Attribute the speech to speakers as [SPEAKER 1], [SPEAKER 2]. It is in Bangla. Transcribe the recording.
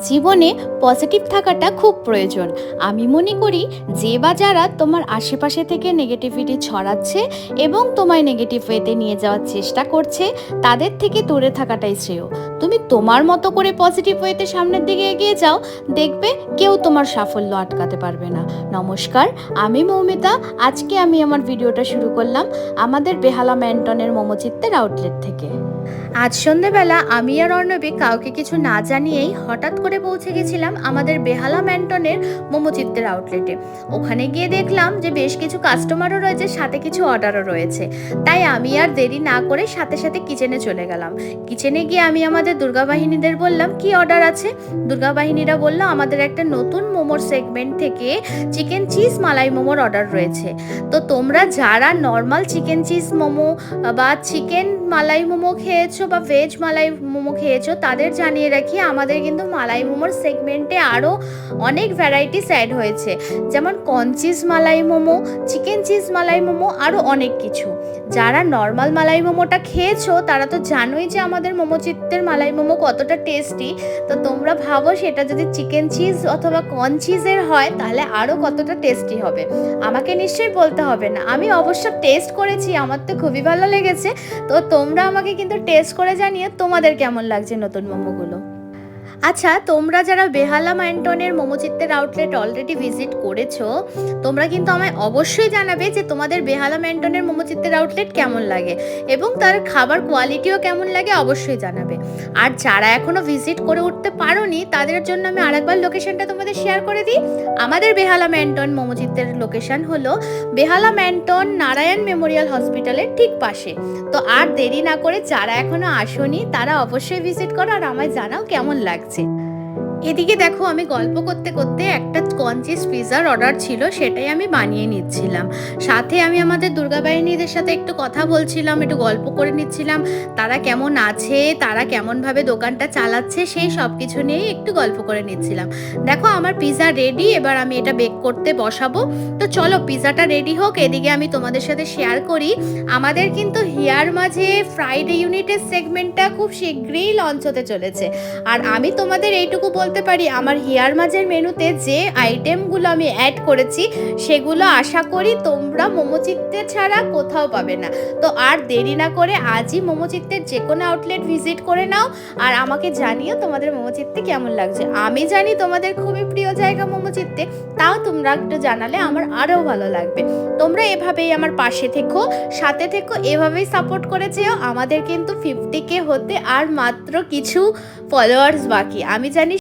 [SPEAKER 1] জীবনে পজিটিভ থাকাটা খুব প্রয়োজন। আমি মনে করি যে বা যারা তোমার আশেপাশে থেকে নেগেটিভিটি ছড়াচ্ছে এবং তোমায় নেগেটিভ ওয়েতে নিয়ে যাওয়ার চেষ্টা করছে, তাদের থেকে দূরে থাকাটাই শ্রেয়। তুমি তোমার মতো করে পজিটিভ ওয়েতে সামনের দিকে এগিয়ে যাও, দেখবে কেউ তোমার সাফল্য আটকাতে পারবে না। নমস্কার, আমি মৌমিতা। আজকে আমি আমার ভিডিওটা শুরু করলাম আমাদের বেহালা ম্যান্টনের মোমোচিত্তের আউটলেট থেকে। আজ সন্ধ্যেবেলা আমি আর অর্ণবী কাউকে কিছু না জানিয়েই হঠাৎ করে পৌঁছে গেছিলাম আমাদের বেহালা ম্যান্টনের মোমোচিত্তের আউটলেটে। ওখানে গিয়ে দেখলাম যে বেশ কিছু কাস্টমারও রয়েছে, সাথে কিছু অর্ডারও রয়েছে। তাই আমি আর দেরি না করে সাথে সাথে কিচেনে চলে গেলাম। কিচেনে গিয়ে আমি আমাদের দুর্গাবাহিনীদের বললাম কি অর্ডার আছে। দুর্গাবাহিনীরা বলল আমাদের একটা নতুন মোমোর সেগমেন্ট থেকে চিকেন চিজ মালাই মোমোর অর্ডার রয়েছে। তো তোমরা যারা নর্মাল চিকেন চিজ মোমো বা চিকেন মালাই মোমো খেয়েছো বা ভেজ মালাই মোমো খেয়েছো, তাদের জানিয়ে রাখি আমাদের কিন্তু মালাই মোমোর সেগমেন্টে আরও অনেক ভ্যারাইটিস অ্যাড হয়েছে, যেমন কর্ন চিজ মালাই মোমো, চিকেন চিজ মালাই মোমো, আরও অনেক কিছু। যারা নর্মাল মালাই মোমোটা খেয়েছো তারা তো জানোই যে আমাদের মোমোচিত্তের মালাই মোমো কতটা টেস্টি। তো তোমরা ভাবো সেটা যদি চিকেন চিজ অথবা কর্ন চিজের হয় তাহলে আরও কতটা টেস্টি হবে। আমাকে নিশ্চয়ই বলতে হবে না, আমি অবশ্য টেস্ট করেছি, আমার তো খুবই ভালো লেগেছে। তো তোমরা আমাকে কিন্তু টেস্ট করে জানিয়ে তোমাদের কেমন লাগছে নতুন মোমোগুলো। আচ্ছা, তোমরা যারা বেহালা ম্যান্টনের মোমোচিত্তের আউটলেট অলরেডি ভিজিট করেছো, তোমরা কিন্তু আমায় অবশ্যই জানাবে যে তোমাদের বেহালা ম্যান্টনের মোমোচিত্তের আউটলেট কেমন লাগে এবং তার খাবার কোয়ালিটিও কেমন লাগে, অবশ্যই জানাবে। আর যারা এখনো ভিজিট করে উঠতে পারোনি তাদের জন্য আমি আরেকবার লোকেশনটা তোমাদের শেয়ার করে দিই। আমাদের বেহালা ম্যান্টন মোমোচিত্তের লোকেশন হলো বেহালা ম্যান্টন নারায়ণ মেমোরিয়াল হসপিটালের ঠিক পাশে। তো আর দেরি না করে যারা এখনো আসোনি তারা অবশ্যই ভিজিট করো আর আমায় জানাও কেমন লাগছে। এদিকে দেখো, আমি গল্প করতে করতে একটা কর্ন চিজ পিৎজার অর্ডার ছিল, সেটাই আমি বানিয়ে নিচ্ছিলাম। সাথে আমি আমাদের দুর্গাবাহিনীদের সাথে একটু কথা বলছিলাম, একটু গল্প করে নিচ্ছিলাম। তারা কেমন আছে, তারা কেমনভাবে দোকানটা চালাচ্ছে, সেই সব কিছু নিয়েই একটু গল্প করে নিচ্ছিলাম। দেখো আমার পিৎজা রেডি, এবার আমি এটা বেক করতে বসাবো। তো চলো পিৎজাটা রেডি হোক, এদিকে আমি তোমাদের সাথে শেয়ার করি আমাদের কিন্তু হিয়ার মাঝে ফ্রাইডে ইউনিটের সেগমেন্টটা খুব শীঘ্রই লঞ্চ হতে চলেছে। আর আমি তোমাদের এইটুকু বলতে পারি, আমার হিয়ার মাঝের মেনুতে যে আইটেমগুলো আমি অ্যাড করেছি সেগুলো আশা করি তোমরা মোমোচিত্তে ছাড়া কোথাও পাবে না। তো আর দেরি না করে আজই মোমোচিত্তের যে কোনো আউটলেট ভিজিট করে নাও আর আমাকে জানিও তোমাদের মোমোচিত্তে কেমন লাগছে। আমি জানি তোমাদের খুবই প্রিয় জায়গা মোমোচিত্তে, তাও তোমরা একটু জানালে আমার আরও ভালো লাগবে। তোমরা এভাবেই আমার পাশে থেকো, সাথে থেকো, এভাবেই সাপোর্ট করে যেও। আমাদের কিন্তু 50K হতে আর মাত্র কিছু ফলোয়ার্স বাকি। আমি জানি